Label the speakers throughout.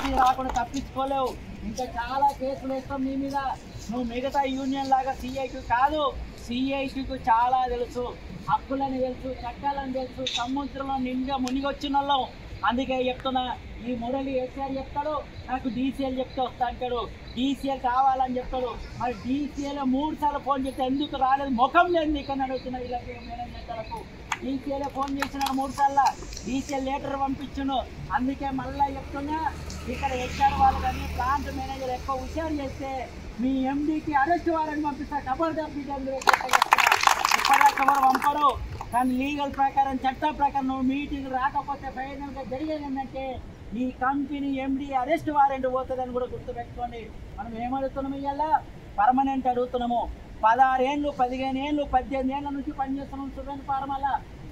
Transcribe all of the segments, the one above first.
Speaker 1: Notice రాకుండా తప్పించుకోలేవు. ఇంకా చాలా కేసులు వేస్తాం నీ మీద. నువ్వు మిగతా యూనియన్ లాగా సిఐకి కాదు, సిఐటికు చాలా తెలుసు, హక్కులని తెలుసు, చట్టాలని తెలుసు, సముద్రంలో నిండా మునిగొచ్చిన వాళ్ళం. అందుకే చెప్తున్నా, ఈ మురళి ఎస్ఆర్ చెప్తాడు, నాకు డీసీఎల్ చెప్తే వస్తా అంటాడు, డీసీఎల్ కావాలని చెప్తాడు. మరి డీసీఎల్ 3 సార్లు ఫోన్ చేస్తే ఎందుకు రాలేదు, ముఖం లేదు నీకని అడుగుతున్నా. వీళ్ళకి మేనేజర్లకు డీసీఎల్ ఫోన్ చేసినాడు 3 సార్లు, డీసీఎల్ లెటర్ పంపించును. అందుకే మళ్ళీ చెప్తున్నా, ఇక్కడ హెచ్ఆర్ వాళ్ళు కానీ ప్లాంట్ మేనేజర్ ఎక్కువ హుషారు చేస్తే మీ ఎండీకి అరెస్ట్ వారెంట్ పంపిస్తా. ఖబర్దార్ ఇప్పటిదాకా ఎవరు పంపరు. కానీ లీగల్ ప్రకారం, చట్టం ప్రకారం నువ్వు మీటింగ్ రాకపోతే ఫైనల్గా జరిగేది ఏంటంటే ఈ కంపెనీ ఎండీ అరెస్ట్ వారెంట్ పోతుందని కూడా గుర్తుపెట్టుకోండి. మనం ఏమడుగుతున్నాము, ఇవాళ పర్మనెంట్ అడుగుతున్నాము. 16 ఏళ్ళు, 15 ఏళ్ళు, 18 ఏళ్ళ నుంచి పనిచేస్తున్నాం సుగంధ ఫార్మాల.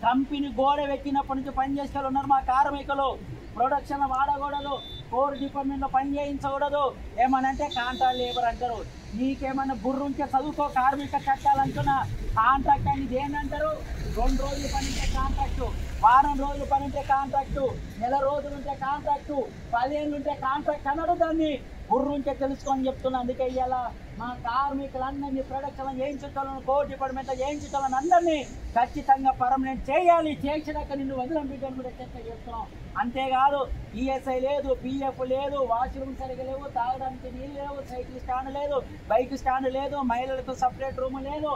Speaker 1: కంపెనీ గోడ వెక్కినప్పటి నుంచి పనిచేసే వాళ్ళు ఉన్నారు మా కార్మికులు. ప్రొడక్షన్ వాడకూడదు, కోర్ డిపార్ట్మెంట్లో పని చేయించకూడదు, ఏమనంటే కాంట్రాక్ట్ లేబర్ అంటారు. నీకేమన్నా బుర్రుంటే చదువుకో, కార్మిక చట్టాలంటున్నా. కాంట్రాక్ట్ అని దేనంటారు? 2 రోజులు పని ఉంటే కాంట్రాక్టు, వారం రోజులు పని ఉంటే కాంట్రాక్టు, నెల రోజులు ఉంటే కాంట్రాక్టు, 10 ఏళ్ళు ఉంటే కాంట్రాక్ట్ అనడు. దాన్ని బుర్రుంటే తెలుసుకొని చెప్తున్నా. అందుకే ఇవాళ మా కార్మికులందరినీ ప్రొడక్షన్ చేయించుకోవాలని, కోర్ డిపార్ట్మెంట్లో చేయించుకోవాలని అందరినీ ఖచ్చితంగా పర్మనెంట్ చేయాలి. చేసినాక నిన్ను వదిలం బిడ్డను కూడా చర్చ చేస్తున్నాం. అంతేకాదు ఈఎస్ఐ లేదు, పిఎఫ్ లేదు, వాష్రూమ్ సరిగా లేవు, తాగడానికి నీళ్ళు లేవు, సైకిల్ స్టాండ్ లేదు, బైక్ స్టాండ్ లేదు, మహిళలకు సపరేట్ రూమ్ లేదు,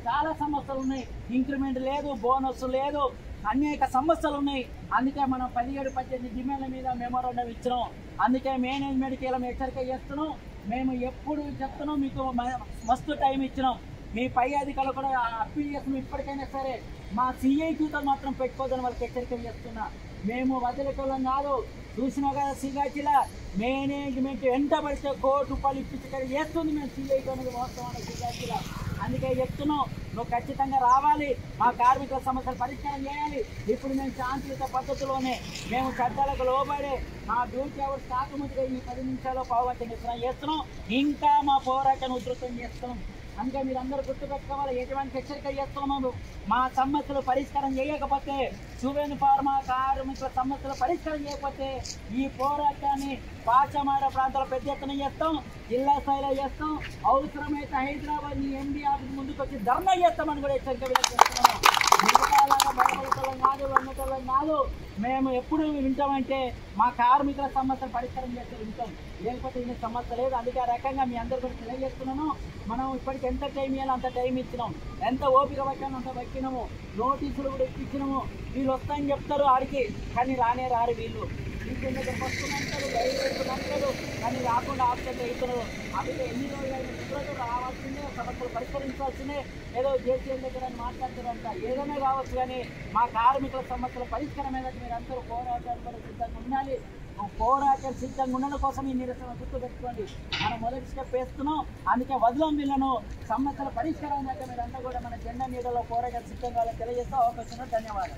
Speaker 1: చాలా సమస్యలు ఉన్నాయి. ఇంక్రిమెంట్ లేదు, బోనస్ లేదు, అనేక సమస్యలు ఉన్నాయి. అందుకే మనం 17-18 డిమాండ్ల మీద మెమోరాండం ఇచ్చినాం. అందుకే మేనేజ్మెంట్కి ఇలా హెచ్చరిక చేస్తున్నాం. మేము ఎప్పుడు చెప్తున్నాం, మీకు మస్తు టైం ఇచ్చినాం. మీ పై అధికారులు కూడా అప్పీల్ చేస్తున్నాం. ఇప్పటికైనా సరే మా సిఐక్యూతో మాత్రం పెట్టుకోవద్దని వాళ్ళకి హెచ్చరిక చేస్తున్నా. మేము వదిలేటోళ్ళం కాదు. చూసినా కదా సిగాచిలా మేనేజ్మెంట్ ఎంట పడితే ₹1 ఇప్పించగలి చేస్తుంది. మేము సిఐతో వాస్తవానికి సిగాచిలా. అందుకే చెప్తున్నాం, నువ్వు ఖచ్చితంగా రావాలి, మా కార్మికుల సమస్యలు పరిష్కారం చేయాలి. ఇప్పుడు మేము శాంతియుత పద్ధతిలోనే, మేము చట్టాలకు లోబడే మా డ్యూటీ అవర్స్ కాకముందుగా ఈ 10 నిమిషాలు పావుగంట చేస్తున్నాం. ఇంకా మా పోరాటాన్ని ఉధృతం చేస్తున్నాం. అందుకే మీరు అందరూ గుర్తుపెట్టుకోవాలి, ఎటువంటి హెచ్చరిక చేస్తున్నాము. మా సమస్యలు పరిష్కారం చేయకపోతే, సుగంధ ఫార్మా కార్మికుల సమస్యలు పరిష్కారం చేయకపోతే ఈ పోరాటాన్ని పాచమాడ ప్రాంతాల్లో పెద్ద ఎత్తున చేస్తాం, జిల్లా స్థాయిలో చేస్తాం. అవసరమైతే హైదరాబాద్ ఈ ఎండీ ఆఫీస్ ముందుకు వచ్చి ధర్నా చేస్తామని కూడా హెచ్చరిక చేస్తున్నాం. మిగతాలాగా బయటపడటం కాదు, వండటం కాదు. మేము ఎప్పుడు వింటామంటే మా కార్మికుల సమస్యలు పరిష్కారం చేస్తే వింటాం, లేకపోతే ఇంత సమస్య లేదు. అందుకే ఆ రకంగా మీ అందరు కూడా తెలియజేస్తున్నాను. మనం ఇప్పటికి ఎంత టైం ఇవ్వాలో అంత టైం ఇచ్చినాం, ఎంత ఓపిక పట్టానో అంత పట్టినాము, నోటీసులు కూడా ఇప్పించినాము. వీళ్ళు వస్తాయని చెప్తారు ఆడికి, కానీ రానే రారు. వీళ్ళు ఇంటి దగ్గర వస్తుందంటారు, బయలుదేరుతుందంటారు, కానీ రాకుండా ఆప్షన్ అవుతున్నారు. అందుకే ఎన్ని రోజులు రావాల్సిందే, సమస్యలు పరిష్కరించాల్సిందే. ఏదో జేసీఎల్ దగ్గర అని మాట్లాడుతారంట, ఏదైనా కావచ్చు, కానీ మా కార్మికుల సమస్యల పరిష్కారమైన మీరు అందరూ పోరాటాలు కూడా సిద్ధంగా ఉండాలి. పోరాటం సిద్ధంగా ఉండడం కోసం ఈ నిరసన గుర్తు పెట్టుకోండి. మనం మొదటి స్టెప్ వేస్తున్నాం. అందుకే వదలం వీళ్ళను. సమస్యల పరిష్కారం అయితే మీరంతా కూడా మన జెండా నీడలో పోరాటం సిద్ధంగా తెలియజేస్తూ అవకాశం. ధన్యవాదాలు.